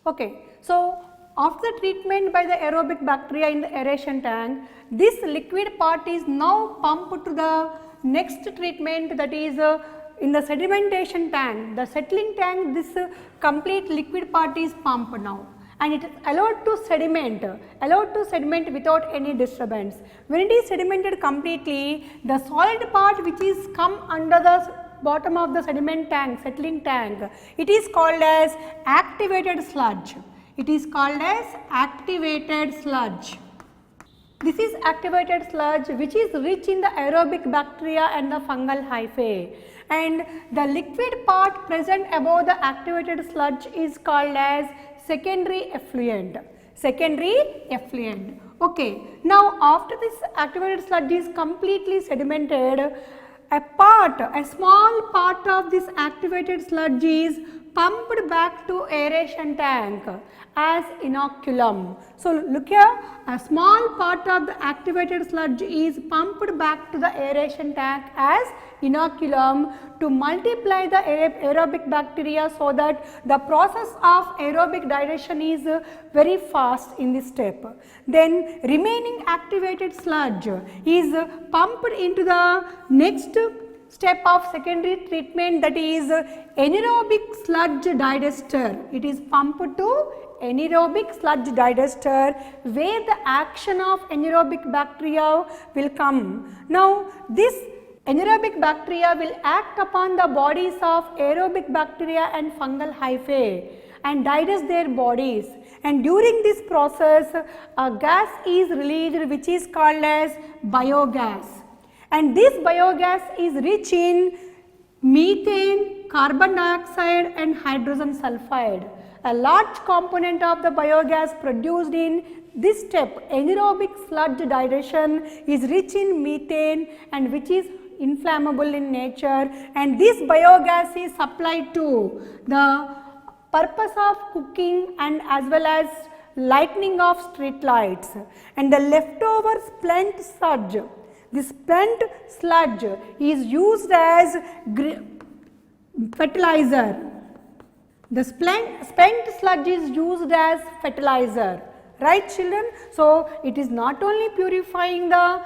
Okay, so after the treatment by the aerobic bacteria in the aeration tank, this liquid part is now pumped to the next treatment, that is in the sedimentation tank, the settling tank. This complete liquid part is pumped now, and it is allowed to sediment without any disturbance. When it is sedimented completely, the solid part which is come under the bottom of the sediment tank, settling tank, it is called as activated sludge. It is called as activated sludge. This is activated sludge which is rich in the aerobic bacteria and the fungal hyphae, and the liquid part present above the activated sludge is called as secondary effluent. Secondary effluent. Okay. Now after this activated sludge is completely sedimented, a small part of this activated sludge is pumped back to aeration tank as inoculum. So look here, a small part of the activated sludge is pumped back to the aeration tank as inoculum to multiply the aerobic bacteria, so that the process of aerobic digestion is very fast in this step. Then remaining activated sludge is pumped into the next step of secondary treatment, that is anaerobic sludge digester. It is pumped to anaerobic sludge digester, where the action of anaerobic bacteria will come. Now this anaerobic bacteria will act upon the bodies of aerobic bacteria and fungal hyphae and digest their bodies, and during this process a gas is released which is called as biogas, and this biogas is rich in methane, carbon dioxide and hydrogen sulfide. A large component of the biogas produced in this step, anaerobic sludge digestion, is rich in methane and which is inflammable in nature, and this biogas is supplied to the purpose of cooking and as well as lighting of street lights. And the leftover spent sludge, this spent sludge is used as fertilizer. The spent sludge is used as fertilizer, right children? So it is not only purifying the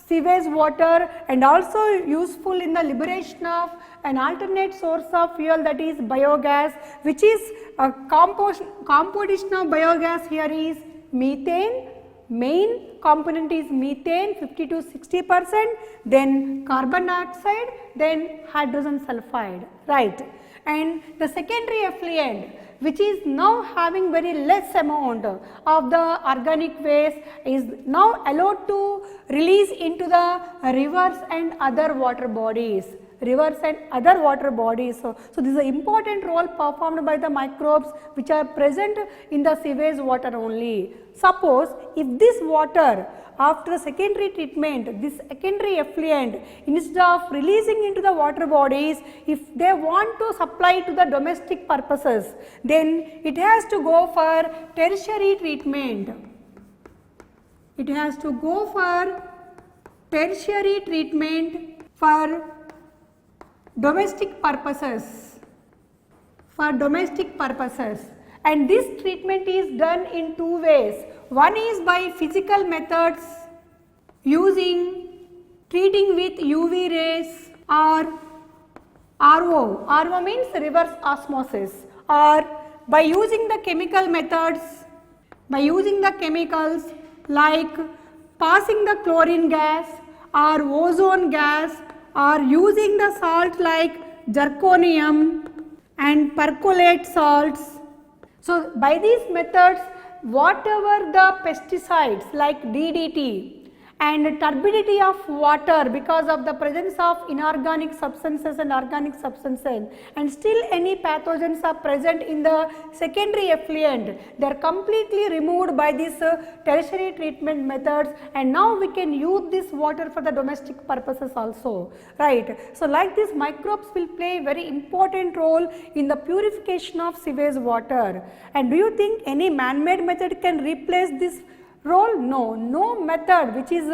sewage water and also useful in the liberation of an alternate source of fuel, that is biogas, which is a composition of biogas here is methane. Main component is methane 50 to 60%, then carbon dioxide, then hydrogen sulfide, right. And the secondary effluent, which is now having very less amount of the organic waste, is now allowed to release into the rivers and other water bodies. So this is an important role performed by the microbes which are present in the sewage water only. Suppose if this water after secondary treatment, this secondary effluent, instead of releasing into the water bodies, if they want to supply to the domestic purposes, then it has to go for tertiary treatment. It has to go for tertiary treatment for domestic purposes, and this treatment is done in two ways. One is by physical methods treating with UV rays or RO means reverse osmosis, or by using the chemical methods, by using the chemicals like passing the chlorine gas or ozone gas, or using the salt like zirconium and percolate salts. So by these methods, whatever the pesticides like DDT and turbidity of water because of the presence of inorganic substances and organic substances, and still any pathogens are present in the secondary effluent, they are completely removed by these tertiary treatment methods, and now we can use this water for the domestic purposes also, right. So like this, microbes will play a very important role in the purification of sewage water. And do you think any man-made method can replace this role? No, no method which is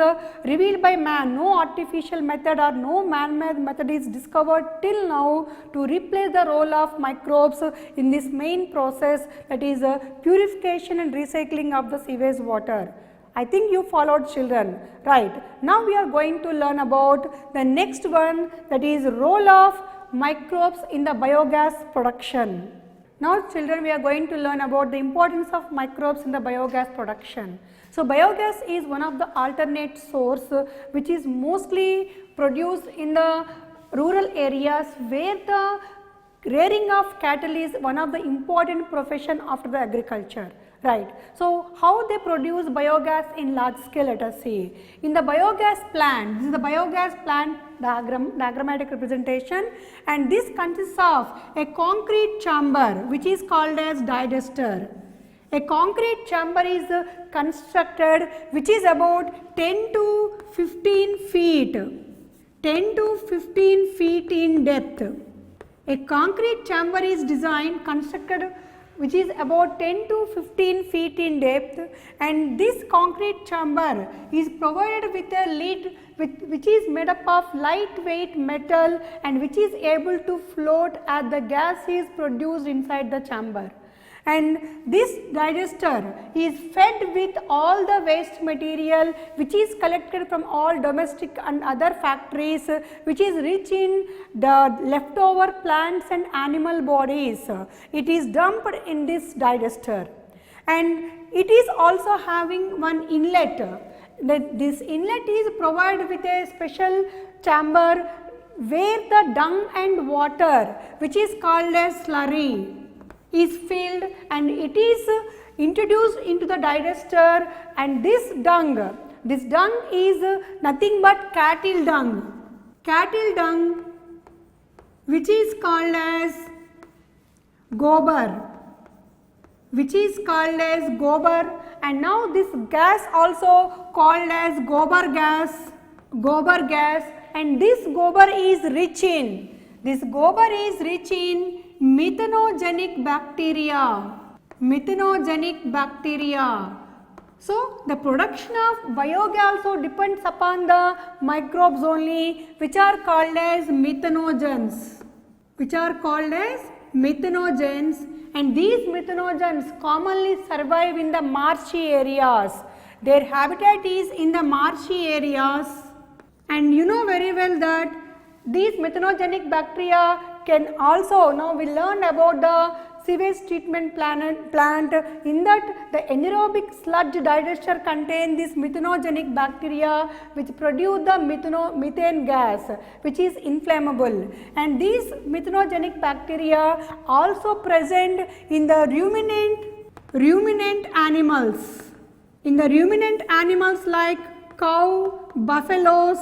revealed by man, no artificial method or no man-made method is discovered till now to replace the role of microbes in this main process, that is purification and recycling of the sewage water. I think you followed, children, right. Now we are going to learn about the next one, that is role of microbes in the biogas production. Now children, we are going to learn about the importance of microbes in the biogas production. So biogas is one of the alternate source which is mostly produced in the rural areas where the rearing of cattle is one of the important profession after the agriculture. Right. So, how they produce biogas in large scale, let us see. In the biogas plant, this is the biogas plant diagrammatic representation, and this consists of a concrete chamber which is called as digester. A concrete chamber is constructed which is about 10 to 15 feet, 10 to 15 feet in depth. A concrete chamber is designed, constructed which is about 10 to 15 feet in depth, and this concrete chamber is provided with a lid which is made up of lightweight metal and which is able to float as the gas is produced inside the chamber. And this digester is fed with all the waste material which is collected from all domestic and other factories, which is rich in the leftover plants and animal bodies. It is dumped in this digester, and it is also having one inlet. This inlet is provided with a special chamber where the dung and water, which is called as slurry, is filled and it is introduced into the digester, and this dung is nothing but cattle dung which is called as gobar, and now this gas also called as gobar gas, and this gobar is rich in methanogenic bacteria. So, the production of biogas also depends upon the microbes only, which are called as methanogens, and these methanogens commonly survive in the marshy areas. Their habitat is in the marshy areas, and you know very well that these methanogenic bacteria can also, now we learned about the sewage treatment plant, in that the anaerobic sludge digester contain this methanogenic bacteria which produce the methane gas which is inflammable, and these methanogenic bacteria also present in the ruminant animals. In the ruminant animals like cow, buffaloes,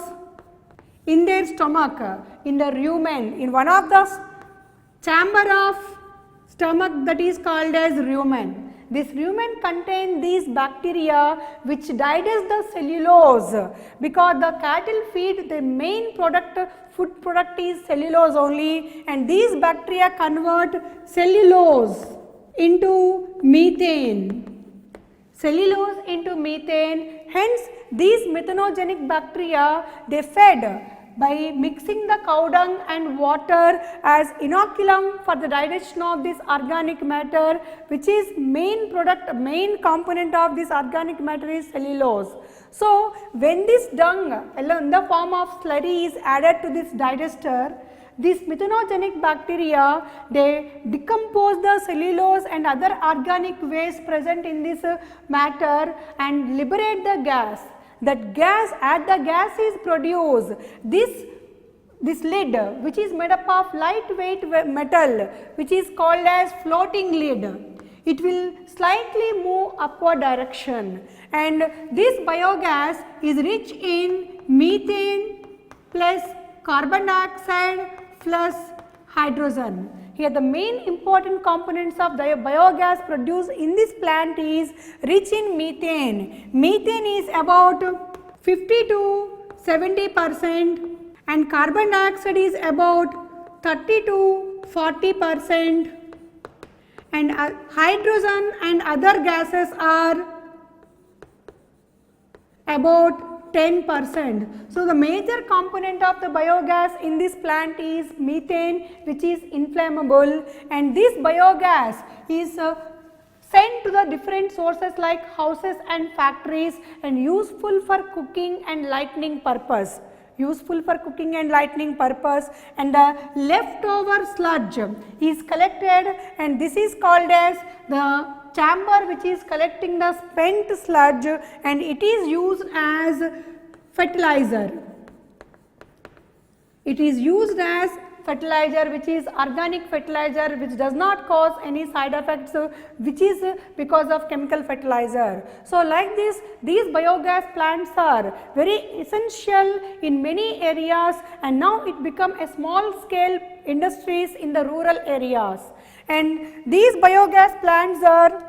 in their stomach, in the rumen, in one of the chamber of stomach that is called as rumen. This rumen contains these bacteria which digest the cellulose, because the cattle feed, the main food product is cellulose only, and these bacteria convert cellulose into methane. Hence these methanogenic bacteria, they fed by mixing the cow dung and water as inoculum for the digestion of this organic matter, which is main component of this organic matter is cellulose. So when this dung in the form of slurry is added to this digester, these methanogenic bacteria, they decompose the cellulose and other organic waste present in this matter and liberate the gas. That gas, as the gas is produced, this lid which is made up of lightweight metal which is called as floating lid, it will slightly move upward direction, and this biogas is rich in methane plus carbon dioxide plus hydrogen. Here the main important components of the biogas produced in this plant is rich in methane. Methane is about 50 to 70% and carbon dioxide is about 30 to 40%, and hydrogen and other gases are about 10%. So the major component of the biogas in this plant is methane, which is inflammable, and this biogas is sent to the different sources like houses and factories and useful for cooking and lighting purpose. Useful for cooking and lighting purpose, and the leftover sludge is collected, and this is called as the chamber which is collecting the spent sludge, and it is used as fertilizer. It is used as fertilizer, which is organic fertilizer, which does not cause any side effects, which is because of chemical fertilizer. So like this, these biogas plants are very essential in many areas, and now it become a small scale industries in the rural areas. And these biogas plants are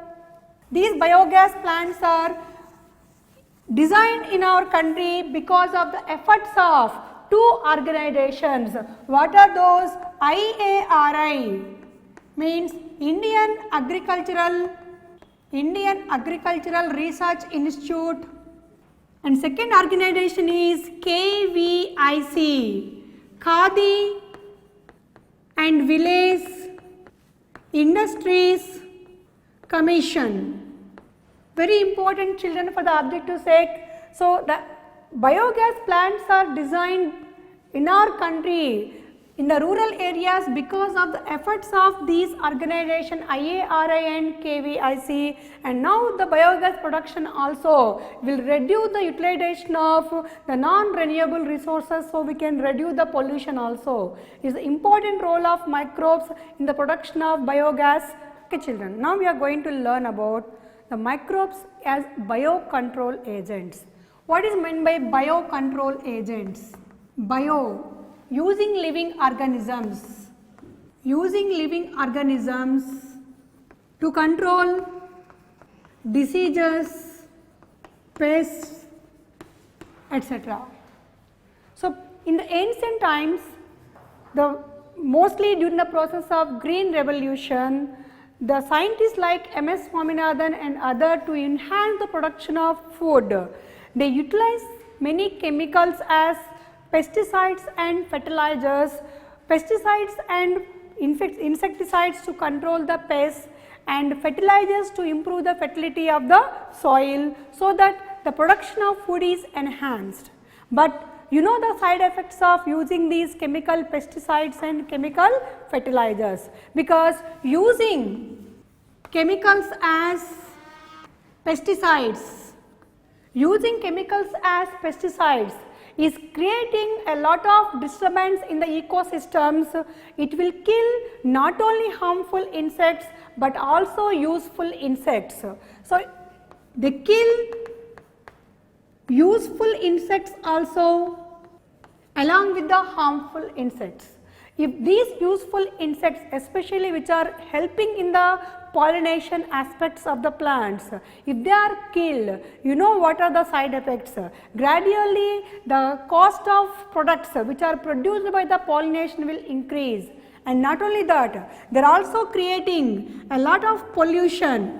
designed in our country because of the efforts of two organizations. What are those? IARI means Indian Agricultural Research Institute, and second organization is KVIC, Khadi and Village Industries Commission. Very important, children, for the objective sake. So the biogas plants are designed in our country in the rural areas because of the efforts of these organizations IARI and KVIC, and now the biogas production also will reduce the utilization of the non-renewable resources, so we can reduce the pollution also. Is the important role of microbes in the production of biogas. Okay, children, now we are going to learn about the microbes as biocontrol agents. What is meant by biocontrol agents? Bio, using living organisms to control diseases, pests, etc. So in the ancient times, mostly during the process of Green Revolution, the scientists like MS Swaminathan and others, to enhance the production of food, they utilize many chemicals as pesticides and fertilizers, pesticides and insecticides to control the pests, and fertilizers to improve the fertility of the soil, so that the production of food is enhanced. But you know the side effects of using these chemical pesticides and chemical fertilizers, because using chemicals as pesticides is creating a lot of disturbance in the ecosystems. It will kill not only harmful insects but also useful insects. So they kill useful insects also along with the harmful insects. If these useful insects, especially which are helping in the pollination aspects of the plants, if they are killed, you know what are the side effects? Gradually the cost of products which are produced by the pollination will increase, and not only that, they are also creating a lot of pollution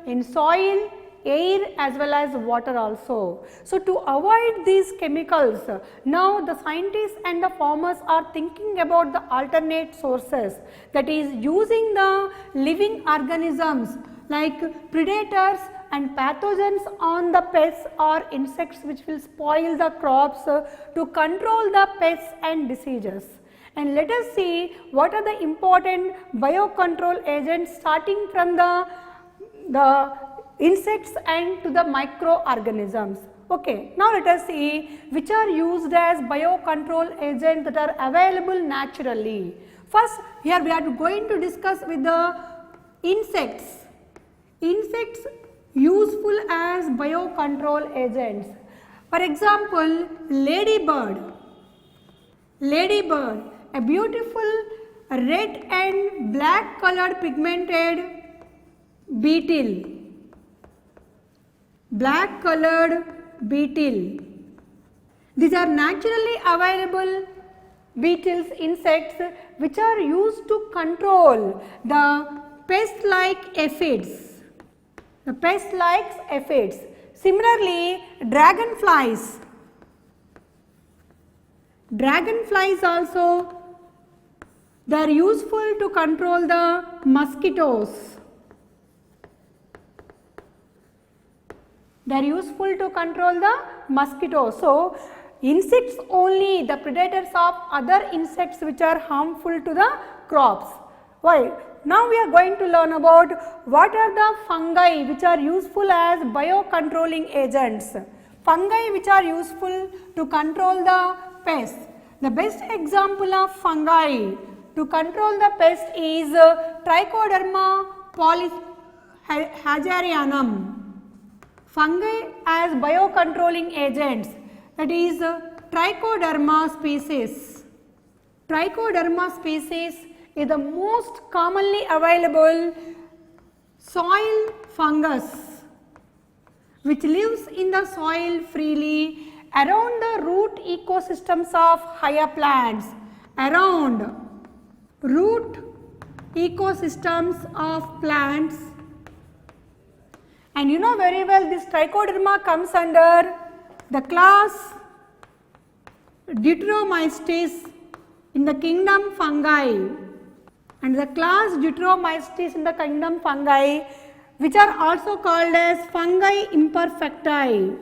in soil, air as well as water also. So to avoid these chemicals, now the scientists and the farmers are thinking about the alternate sources, that is using the living organisms like predators and pathogens on the pests or insects which will spoil the crops to control the pests and diseases. And let us see what are the important biocontrol agents, starting from the insects and to the microorganisms. Okay, now let us see which are used as biocontrol agents that are available naturally. First, here we are going to discuss with the insects. Insects useful as biocontrol agents. For example, ladybird, a beautiful red and black colored pigmented beetle. Black colored beetle. These are naturally available beetles, insects which are used to control the pests like aphids. the pest likes aphids. Similarly, dragonflies also, they are useful to control the mosquitoes. They are useful to control the mosquitoes. So, insects only, the predators of other insects which are harmful to the crops. Why? Now we are going to learn about what are the fungi which are useful as biocontrolling agents. Fungi which are useful to control the pests. The best example of fungi to control the pest is Trichoderma polyhazarianum. Fungi as biocontrolling agents, that is Trichoderma species. Trichoderma species is the most commonly available soil fungus which lives in the soil freely around the root ecosystems of higher plants. Around root ecosystems of plants, and you know very well this Trichoderma comes under the class Deuteromystes in the kingdom fungi, and the class Deuteromystes in the kingdom fungi, which are also called as fungi imperfecti,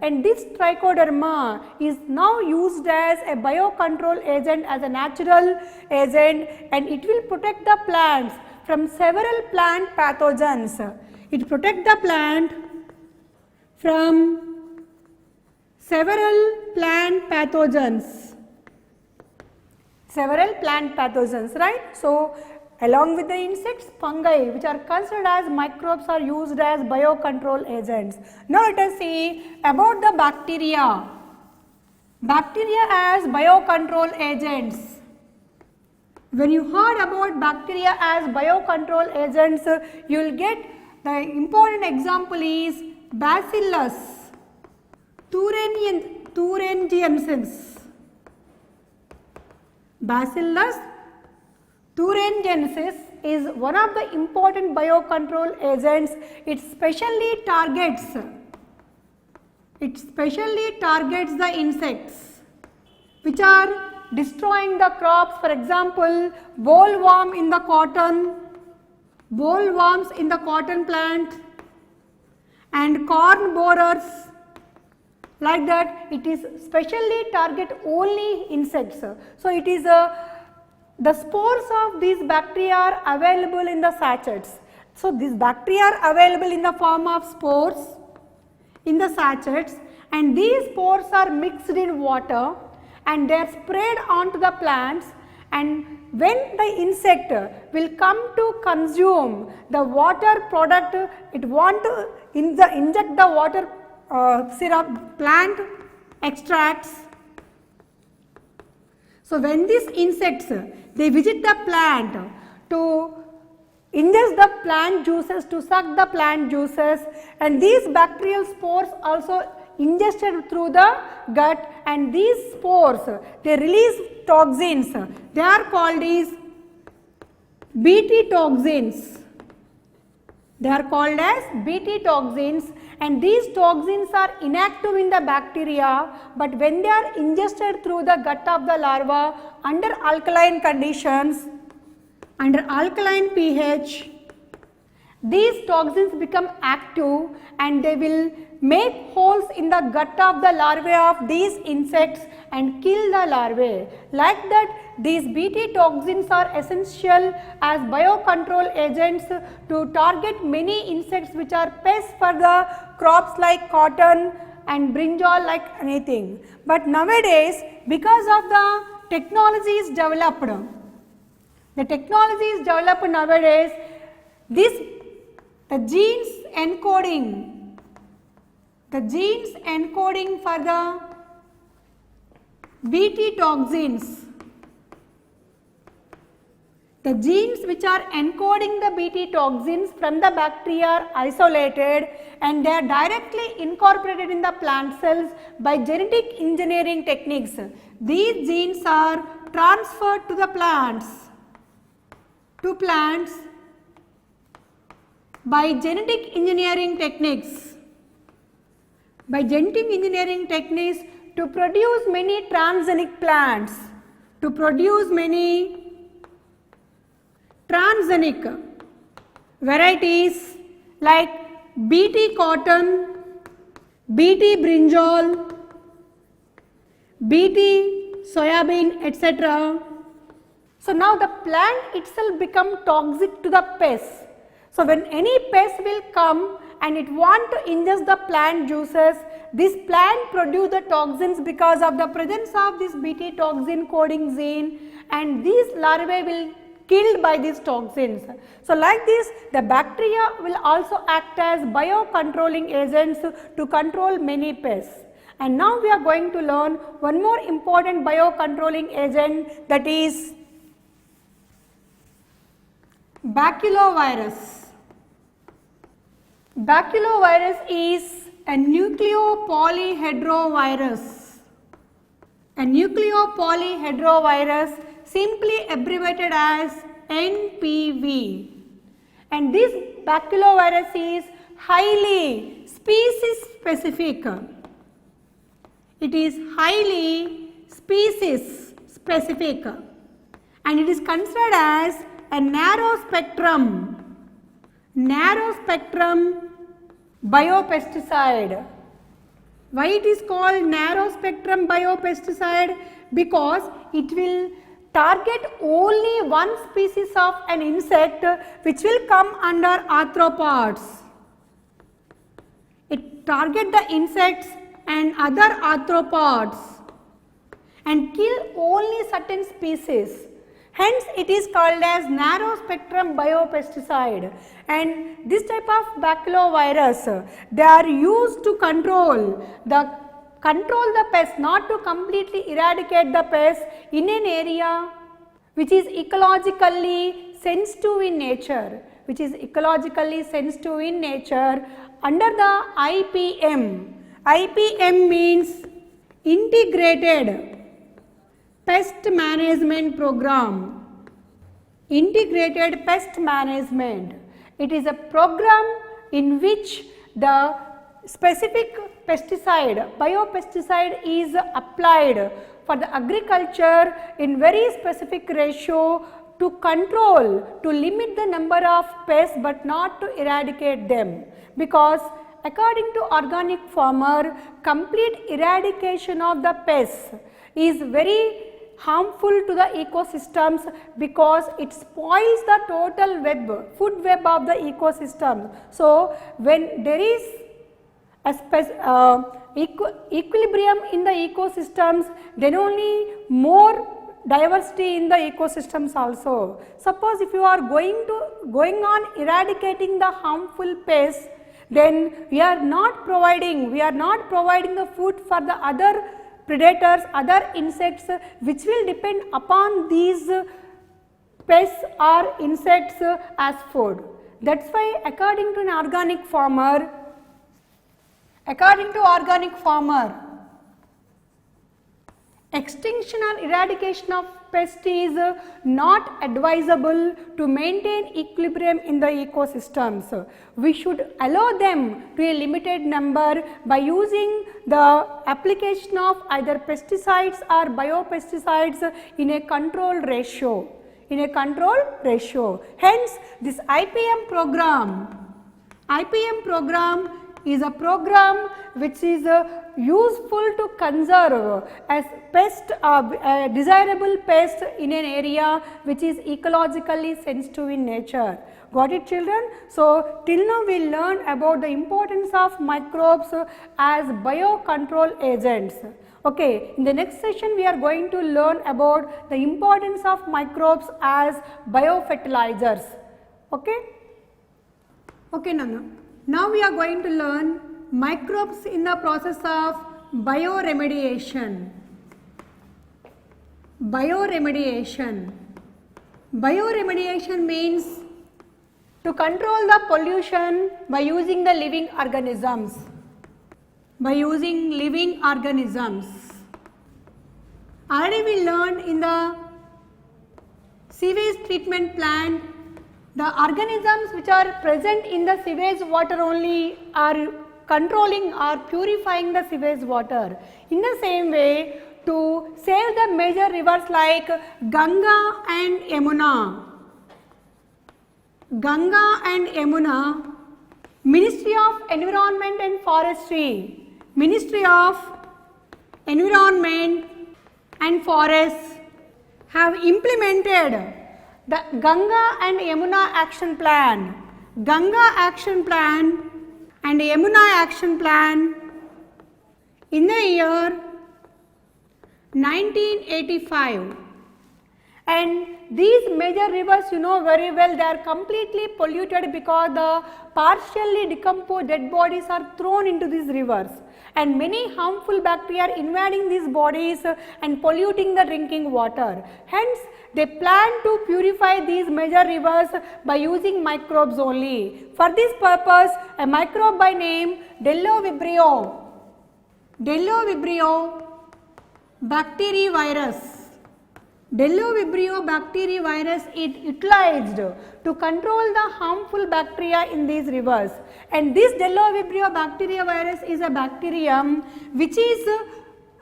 and this Trichoderma is now used as a biocontrol agent, as a natural agent, and it will protect the plants from several plant pathogens. It protects the plant from several plant pathogens, right? So, along with the insects, fungi which are considered as microbes are used as biocontrol agents. Now, let us see about the bacteria. Bacteria as biocontrol agents. When you heard about bacteria as biocontrol agents, you will get the important example is Bacillus thuringiensis. Bacillus thuringiensis is one of the important biocontrol agents. It specially targets the insects which are destroying the crops. For example, bollworms in the cotton plant and corn borers, like that. It is specially target only insects. So, it is the spores of these bacteria are available in the sachets. So, these bacteria are available in the form of spores in the sachets, and these spores are mixed in water and they are sprayed onto the plants, and when the insect will come to consume the water product, it want to inject the water syrup, plant extracts. So, when these insects they visit the plant to ingest the plant juices, to suck the plant juices, and these bacterial spores also ingested through the gut, and these spores they release toxins. They are called as Bt toxins. And these toxins are inactive in the bacteria, but when they are ingested through the gut of the larva under alkaline conditions, under alkaline pH, these toxins become active and they will make holes in the gut of the larvae of these insects and kill the larvae. Like that, these Bt toxins are essential as biocontrol agents to target many insects which are pests for the crops like cotton and brinjal, like anything. But nowadays, because of the technologies developed, nowadays, the genes encoding for the Bt toxins, the genes which are encoding the Bt toxins from the bacteria are isolated and they are directly incorporated in the plant cells by genetic engineering techniques. These genes are transferred to the plants. to plants by genetic engineering techniques. By genetic engineering techniques to produce many transgenic plants, to produce many transgenic varieties like BT cotton, BT brinjal, BT soybean, etc. So now the plant itself become toxic to the pests. So when any pest will come and it want to ingest the plant juices, this plant produce the toxins because of the presence of this Bt toxin coding gene, and these larvae will killed by these toxins. So like this, the bacteria will also act as biocontrolling agents to control many pests. And now we are going to learn one more important biocontrolling agent, that is baculovirus. Baculovirus is a nucleopolyhedrovirus. A nucleopolyhedrovirus, simply abbreviated as NPV. And this baculovirus is highly species specific. It is highly species specific and it is considered as a narrow spectrum biopesticide. Why it is called narrow spectrum biopesticide? Because it will target only one species of an insect which will come under arthropods. It target the insects and other arthropods and kill only certain species. Hence it is called as narrow spectrum biopesticide. And this type of baculovirus, they are used to control the pest, not to completely eradicate the pest in an area which is ecologically sensitive in nature, under the IPM. IPM means Integrated Pest Management Program. Integrated Pest Management. It is a program in which the specific pesticide, biopesticide is applied for the agriculture in very specific ratio to control, to limit the number of pests but not to eradicate them. Because according to organic farmer, complete eradication of the pests is very harmful to the ecosystems because it spoils the total food web of the ecosystem. So when there is a equilibrium in the ecosystems, then only more diversity in the ecosystems also. Suppose if you are going on eradicating the harmful pests, then we are not providing the food for the other predators, other insects which will depend upon these pests or insects as food. That's why according to organic farmer, extinction or eradication of pests is not advisable to maintain equilibrium in the ecosystems. We should allow them to a limited number by using the application of either pesticides or biopesticides in a control ratio. Hence, this IPM program is a program which is useful to conserve as desirable pest in an area which is ecologically sensitive in nature. Got it, children? So till now we learned about the importance of microbes as biocontrol agents. Okay, in the next session we are going to learn about the importance of microbes as biofertilizers. Okay? Okay, now we are going to learn microbes in the process of bioremediation. Bioremediation means to control the pollution by using the living organisms. Already we learned in the sewage treatment plant The organisms which are present in the sewage water only are controlling or purifying the sewage water. In the same way, to save the major rivers like Ganga and Yamuna, Ministry of Environment and Forestry, Ministry of Environment and Forests have implemented the Ganga and Yamuna Action Plan, Ganga Action Plan and Yamuna Action Plan in the year 1985. And these major rivers, you know very well, they are completely polluted because the partially decomposed dead bodies are thrown into these rivers, and many harmful bacteria are invading these bodies and polluting the drinking water. Hence, they plan to purify these major rivers by using microbes only. For this purpose, a microbe by name Delovibrio bacteriovirus. Delovibrio bacteriovirus is utilized to control the harmful bacteria in these rivers, and this Delovibrio bacteriovirus is a bacterium which is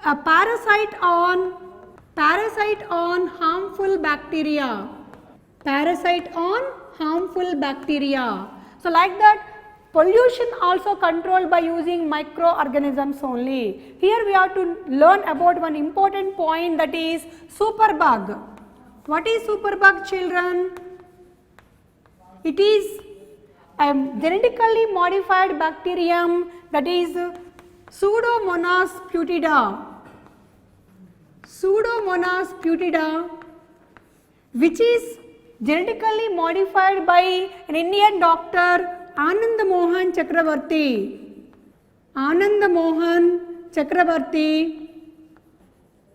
a parasite on harmful bacteria, So like that, pollution also controlled by using microorganisms only. Here we have to learn about one important point, that is superbug. What is superbug, children? It is a genetically modified bacterium, that is Pseudomonas putida, which is genetically modified by an Indian doctor Anand Mohan Chakrabarty,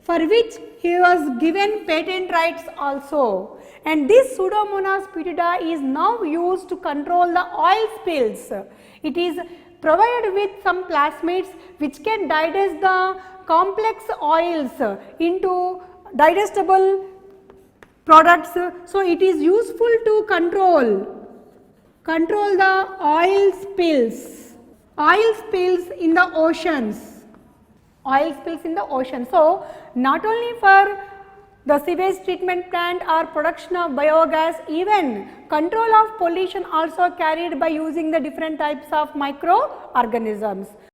for which he was given patent rights also. And this Pseudomonas putida is now used to control the oil spills. It is provided with some plasmids which can digest the complex oils into digestible products. So it is useful to control the oil spills in the oceans. So not only for the sewage treatment plant or production of biogas, even control of pollution also carried by using the different types of microorganisms.